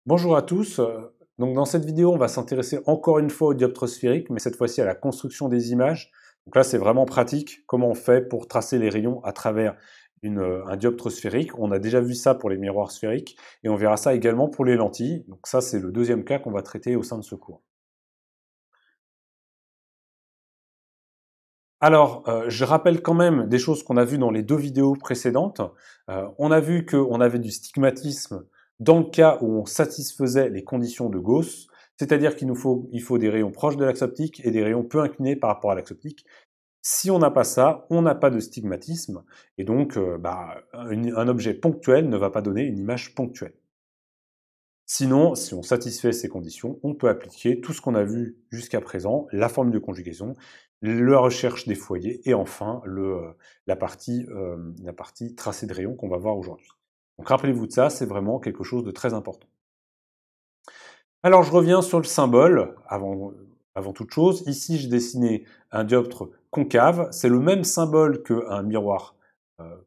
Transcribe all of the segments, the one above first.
Bonjour à tous. Donc dans cette vidéo, on va s'intéresser encore une fois au dioptre sphérique, mais cette fois-ci à la construction des images. Donc là, c'est vraiment pratique. Comment on fait pour tracer les rayons à travers un dioptre sphérique. On a déjà vu ça pour les miroirs sphériques et on verra ça également pour les lentilles. Donc ça, c'est le deuxième cas qu'on va traiter au sein de ce cours. Alors, je rappelle quand même des choses qu'on a vues dans les deux vidéos précédentes. On a vu qu'on avait du stigmatisme dans le cas où on satisfaisait les conditions de Gauss, c'est-à-dire il faut des rayons proches de l'axe optique et des rayons peu inclinés par rapport à l'axe optique. Si on n'a pas ça, on n'a pas de stigmatisme, et donc un objet ponctuel ne va pas donner une image ponctuelle. Sinon, si on satisfait ces conditions, on peut appliquer tout ce qu'on a vu jusqu'à présent, la formule de conjugaison, la recherche des foyers et enfin la partie tracée de rayons qu'on va voir aujourd'hui. Donc rappelez-vous de ça, c'est vraiment quelque chose de très important. Alors je reviens sur le symbole avant toute chose. Ici, j'ai dessiné un dioptre concave. C'est le même symbole qu'un miroir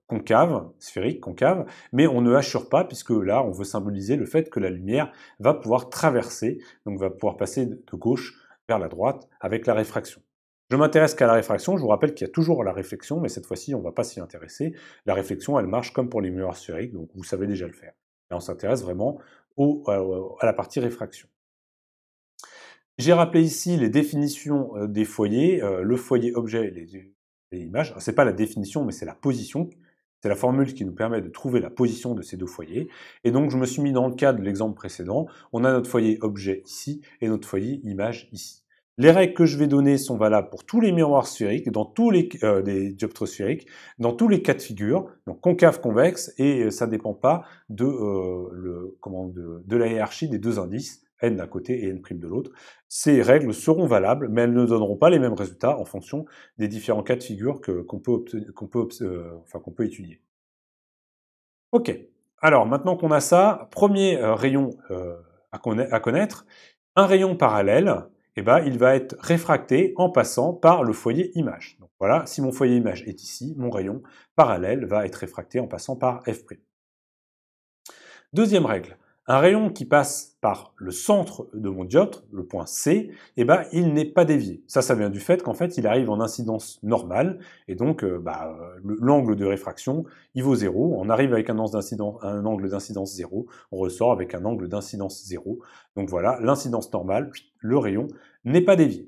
concave, sphérique, concave, mais on ne hachure pas puisque là, on veut symboliser le fait que la lumière va pouvoir traverser, donc va pouvoir passer de gauche vers la droite avec la réfraction. Je m'intéresse qu'à la réfraction, je vous rappelle qu'il y a toujours la réflexion, mais cette fois-ci, on ne va pas s'y intéresser. La réflexion, elle marche comme pour les miroirs sphériques, donc vous savez déjà le faire. Là, on s'intéresse vraiment à la partie réfraction. J'ai rappelé ici les définitions des foyers, le foyer objet et les images. C'est pas la définition, mais c'est la position. C'est la formule qui nous permet de trouver la position de ces deux foyers. Et donc, je me suis mis dans le cas de l'exemple précédent. On a notre foyer objet ici et notre foyer image ici. Les règles que je vais donner sont valables pour tous les miroirs sphériques, dans tous les des dioptres sphériques, dans tous les cas de figure, donc concave, convexe, et ça ne dépend pas de la hiérarchie des deux indices, n d'un côté et n' de l'autre. Ces règles seront valables, mais elles ne donneront pas les mêmes résultats en fonction des différents cas de figure qu'on peut étudier. Ok. Alors maintenant qu'on a ça, premier rayon à connaître, un rayon parallèle, eh ben, il va être réfracté en passant par le foyer image. Donc voilà, si mon foyer image est ici, mon rayon parallèle va être réfracté en passant par f'. Deuxième règle, un rayon qui passe par le centre de mon dioptre, le point C, eh ben, il n'est pas dévié. Ça vient du fait qu'en fait, il arrive en incidence normale, et donc l'angle de réfraction, il vaut 0. On arrive avec un angle d'incidence 0, on ressort avec un angle d'incidence 0. Donc voilà, l'incidence normale, le rayon, n'est pas dévié.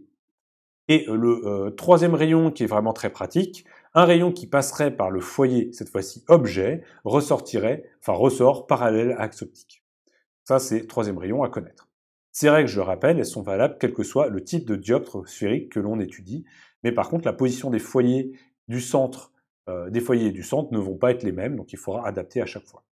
Et le troisième rayon qui est vraiment très pratique, un rayon qui passerait par le foyer, cette fois-ci objet, ressort parallèle à axe optique. Ça, c'est le troisième rayon à connaître. Ces règles, je le rappelle, elles sont valables quel que soit le type de dioptre sphérique que l'on étudie. Mais par contre, la position des foyers du centre, ne vont pas être les mêmes, donc il faudra adapter à chaque fois.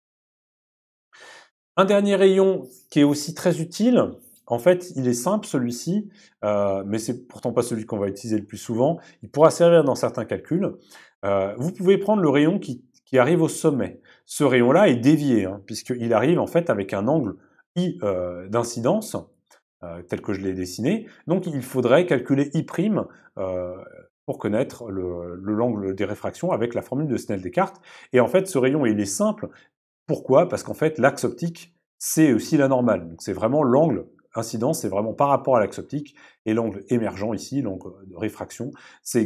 Un dernier rayon qui est aussi très utile, en fait, il est simple celui-ci, mais c'est pourtant pas celui qu'on va utiliser le plus souvent. Il pourra servir dans certains calculs. Vous pouvez prendre le rayon qui arrive au sommet. Ce rayon-là est dévié, puisqu'il arrive en fait avec un angle I d'incidence, tel que je l'ai dessiné. Donc il faudrait calculer I' pour connaître l'angle des réfractions avec la formule de Snell-Descartes. Et en fait, ce rayon, il est simple. Pourquoi? Parce qu'en fait, l'axe optique, c'est aussi la normale. Donc c'est vraiment l'angle incidence, c'est vraiment par rapport à l'axe optique, et l'angle émergent ici, l'angle de réfraction, il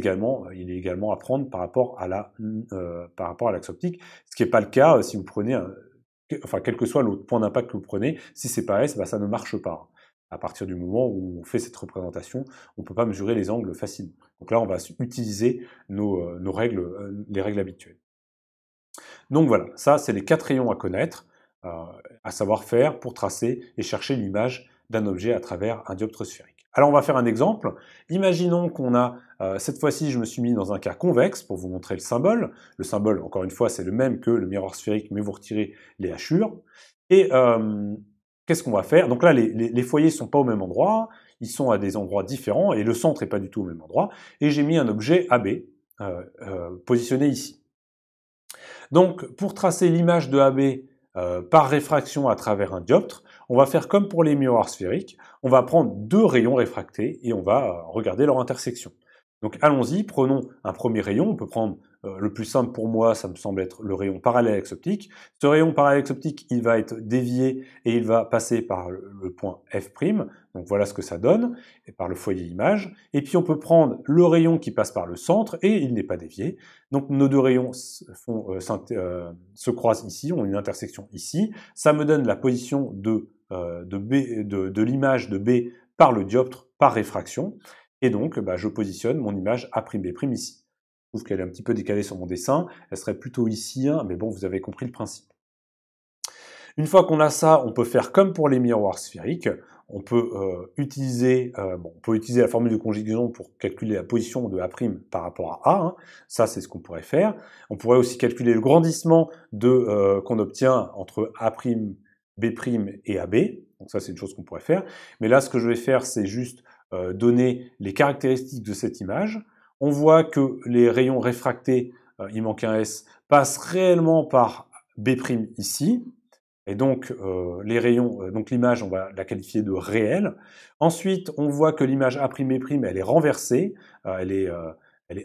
est également à prendre par rapport à l'axe optique, ce qui n'est pas le cas si vous prenez, quel que soit l'autre point d'impact que vous prenez, si c'est pas S, ça ne marche pas. À partir du moment où on fait cette représentation, on ne peut pas mesurer les angles facilement. Donc là, on va utiliser les règles habituelles. Donc voilà, ça, c'est les 4 rayons à connaître, à savoir faire pour tracer et chercher l'image d'un objet à travers un dioptre sphérique. Alors on va faire un exemple. Imaginons qu'on a, cette fois-ci je me suis mis dans un cas convexe pour vous montrer le symbole. Le symbole, encore une fois, c'est le même que le miroir sphérique, mais vous retirez les hachures. Et qu'est-ce qu'on va faire? Donc là, les foyers sont pas au même endroit, ils sont à des endroits différents, et le centre est pas du tout au même endroit. Et j'ai mis un objet AB positionné ici. Donc pour tracer l'image de AB par réfraction à travers un dioptre, on va faire comme pour les miroirs sphériques, on va prendre 2 rayons réfractés et on va regarder leur intersection. Donc allons-y, prenons un premier rayon, on peut prendre le plus simple pour moi, ça me semble être le rayon parallaxe optique. Ce rayon parallaxe optique, il va être dévié et il va passer par le point F'. Donc voilà ce que ça donne, et par le foyer image. Et puis on peut prendre le rayon qui passe par le centre et il n'est pas dévié. Donc nos deux rayons se croisent ici, ont une intersection ici. Ça me donne la position de l'image de B par le dioptre par réfraction. Et donc je positionne mon image A'B' ici. Je trouve qu'elle est un petit peu décalée sur mon dessin, elle serait plutôt ici, hein, mais bon, vous avez compris le principe. Une fois qu'on a ça, on peut faire comme pour les miroirs sphériques, on peut utiliser la formule de conjugaison pour calculer la position de A' par rapport à A, hein. Ça c'est ce qu'on pourrait faire. On pourrait aussi calculer le grandissement qu'on obtient entre A', B' et AB, donc ça c'est une chose qu'on pourrait faire. Mais là ce que je vais faire c'est juste donner les caractéristiques de cette image. On voit que les rayons réfractés, il manque un S, passent réellement par B' ici. Et donc les rayons, donc l'image, on va la qualifier de réelle. Ensuite, on voit que l'image A'B', elle est renversée, elle est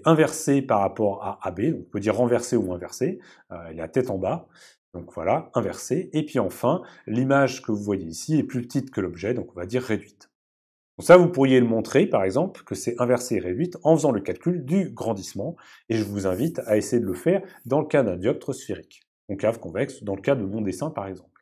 inversée par rapport à AB, donc on peut dire renversée ou inversée, elle est à tête en bas, donc voilà, inversée. Et puis enfin, l'image que vous voyez ici est plus petite que l'objet, donc on va dire réduite. Donc ça, vous pourriez le montrer, par exemple, que c'est inversé et réduite en faisant le calcul du grandissement, et je vous invite à essayer de le faire dans le cas d'un dioptre sphérique, concave, convexe, dans le cas de mon dessin, par exemple.